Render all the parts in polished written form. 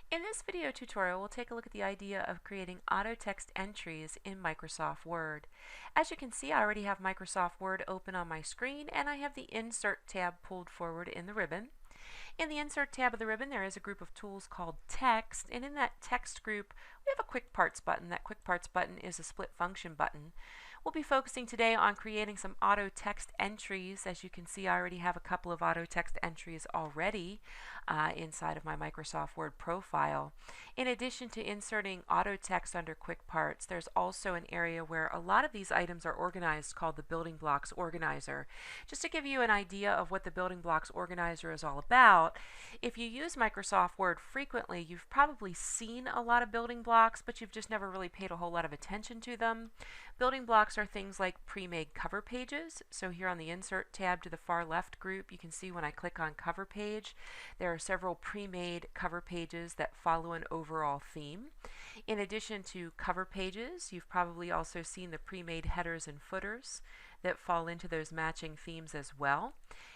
In this video tutorial, we'll take a look at the idea of creating auto text entries in Microsoft Word. As you can see, I already have Microsoft Word open on my screen, and I have the Insert tab pulled forward in the ribbon. In the Insert tab of the ribbon, there is a group of tools called Text, and in that Text group, we have a Quick Parts button. That Quick Parts button is a split function button. We'll be focusing today on creating some auto text entries. As you can see, I already have a couple of auto text entries already inside of my Microsoft Word profile. In addition to inserting auto text under Quick Parts, there's also an area where a lot of these items are organized called the Building Blocks Organizer. Just to give you an idea of what the Building Blocks Organizer is all about, if you use Microsoft Word frequently, you've probably seen a lot of building blocks, but you've just never really paid a whole lot of attention to them. Building blocks are things like pre-made cover pages. So here on the Insert tab to the far left group, you can see when I click on Cover Page, there are several pre-made cover pages that follow an overall theme. In addition to cover pages, you've probably also seen the pre-made headers and footers that fall into those matching themes as well.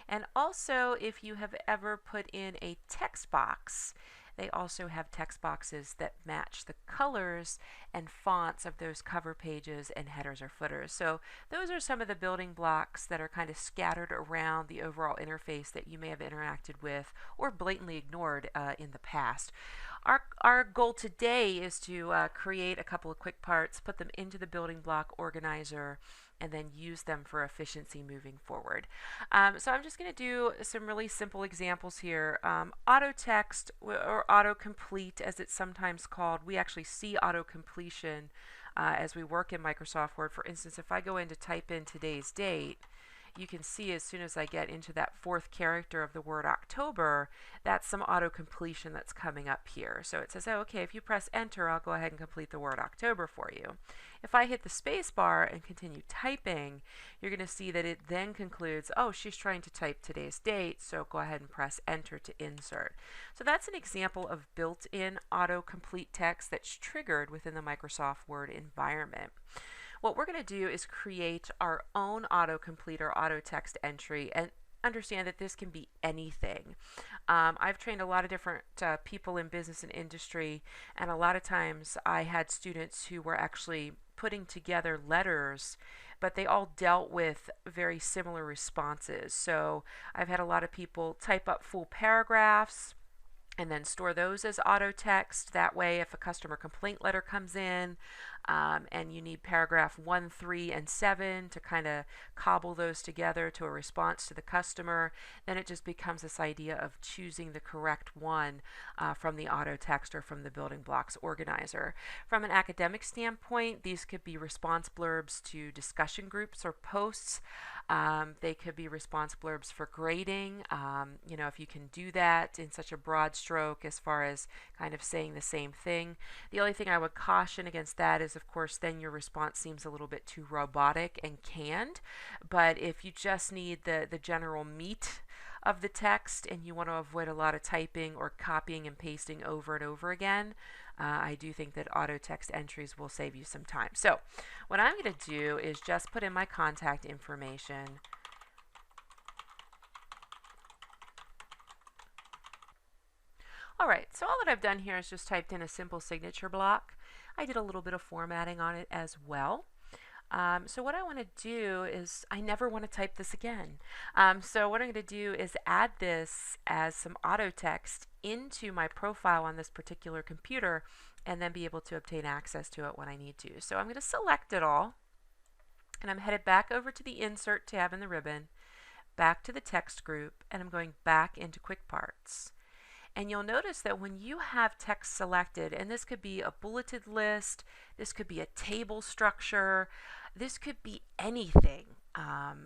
And also, if you have ever put in a text box, they also have text boxes that match the colors and fonts of those cover pages and headers or footers. So those are some of the building blocks that are kind of scattered around the overall interface that you may have interacted with or blatantly ignored in the past. Our goal today is to create a couple of quick parts, put them into the building block organizer, and then use them for efficiency moving forward. So I'm just going to do some really simple examples here. AutoText or AutoComplete, as it's sometimes called, we actually see auto-completion as we work in Microsoft Word. For instance, if I go in to type in today's date, you can see as soon as I get into that fourth character of the word October, that's some auto-completion that's coming up here. So it says, oh, okay, if you press enter, I'll go ahead and complete the word October for you. If I hit the space bar and continue typing, you're going to see that it then concludes, oh, she's trying to type today's date, so go ahead and press enter to insert. So that's an example of built-in autocomplete text that's triggered within the Microsoft Word environment. What we're going to do is create our own autocomplete or auto text entry, and understand that this can be anything. I've trained a lot of different people in business and industry, and a lot of times I had students who were actually putting together letters, but they all dealt with very similar responses. So I've had a lot of people type up full paragraphs and then store those as auto text. That way, if a customer complaint letter comes in and you need paragraph 1, 3, and 7 to kind of cobble those together to a response to the customer, then it just becomes this idea of choosing the correct one from the auto text or from the building blocks organizer. From an academic standpoint, these could be response blurbs to discussion groups or posts. They could be response blurbs for grading. You know, if you can do that in such a broad stroke as far as kind of saying the same thing. The only thing I would caution against that is, of course, then your response seems a little bit too robotic and canned. But if you just need the general meat of the text and you want to avoid a lot of typing or copying and pasting over and over again, I do think that auto text entries will save you some time. So what I'm going to do is just put in my contact information. Alright, so all that I've done here is just typed in a simple signature block. I did a little bit of formatting on it as well. So what I want to do is, I never want to type this again. So what I'm going to do is add this as some auto text into my profile on this particular computer and then be able to obtain access to it when I need to. So I'm going to select it all, and I'm headed back over to the Insert tab in the ribbon, back to the text group, and I'm going back into Quick Parts. And you'll notice that when you have text selected, and this could be a bulleted list, this could be a table structure, this could be anything,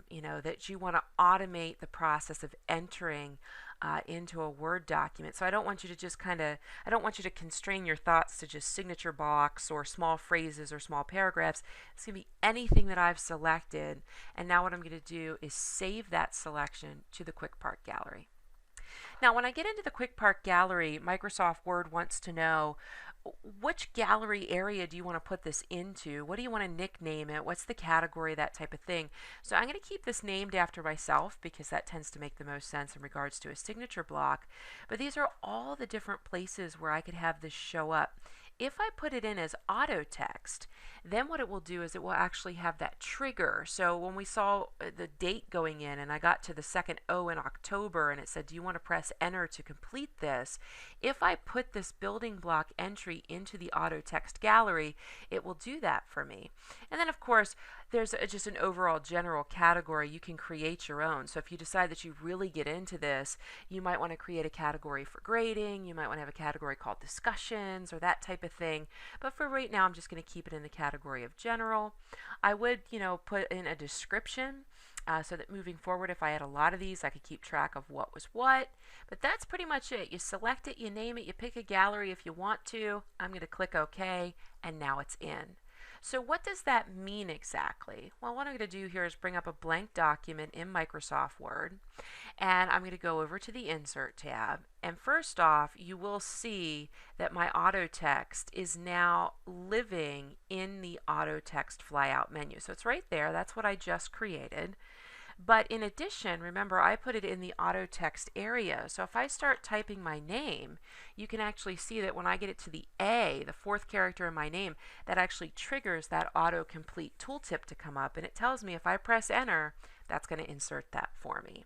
you know, that you want to automate the process of entering into a Word document. So I don't want you to just I don't want you to constrain your thoughts to just signature blocks or small phrases or small paragraphs. It's going to be anything that I've selected. And now what I'm going to do is save that selection to the Quick Part Gallery. Now, when I get into the Quick Part Gallery, Microsoft Word wants to know which gallery area do you want to put this into? What do you want to nickname it? What's the category? That type of thing. So I'm going to keep this named after myself because that tends to make the most sense in regards to a signature block. But these are all the different places where I could have this show up. If I put it in as auto text, then what it will do is it will actually have that trigger. So when we saw the date going in and I got to the second O in October and it said, do you want to press enter to complete this? If I put this building block entry into the auto text gallery, it will do that for me. And then of course, there's just an overall general category. You can create your own. So if you decide that you really get into this, you might want to create a category for grading. You might want to have a category called discussions or that type of thing. But for right now, I'm just going to keep it in the category of general. I would, put in a description so that moving forward, if I had a lot of these, I could keep track of what was what. But that's pretty much it. You select it, you name it, you pick a gallery if you want to. I'm going to click OK, and now it's in. So what does that mean exactly? Well, what I'm going to do here is bring up a blank document in Microsoft Word, and I'm going to go over to the Insert tab. And first off, you will see that my AutoText is now living in the AutoText flyout menu. So it's right there. That's what I just created. But in addition, remember, I put it in the auto text area. So if I start typing my name, you can actually see that when I get it to the A, the fourth character in my name, that actually triggers that AutoComplete tooltip to come up. And it tells me if I press enter, that's going to insert that for me.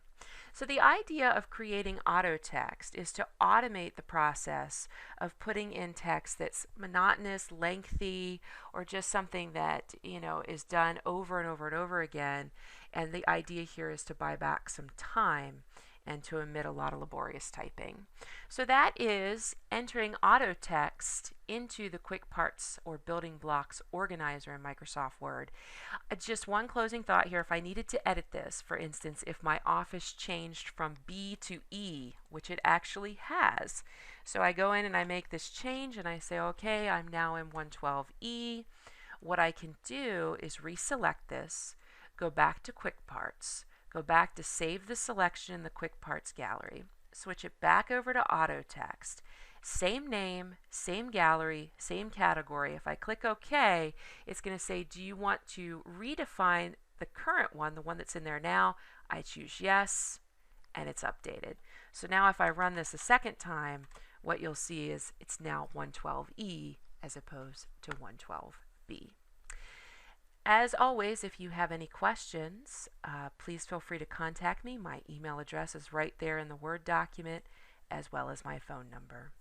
So the idea of creating auto text is to automate the process of putting in text that's monotonous, lengthy, or just something that is done over and over and over again. And the idea here is to buy back some time and to omit a lot of laborious typing. So that is entering auto text into the quick parts or building blocks organizer in Microsoft Word. Just one closing thought here. If I needed to edit this, for instance, if my office changed from B to E, which it actually has, so I go in and I make this change and I say, okay, I'm now in 112E. What I can do is reselect this, go back to quick parts, go back to save the selection in the quick parts gallery, switch it back over to auto text, same name, same gallery, same category. If I click OK, it's going to say, do you want to redefine the current one, the one that's in there now? I choose yes, and it's updated. So now if I run this a second time, what you'll see is it's now 112E as opposed to 112B. As always, if you have any questions, please feel free to contact me. My email address is right there in the Word document, as well as my phone number.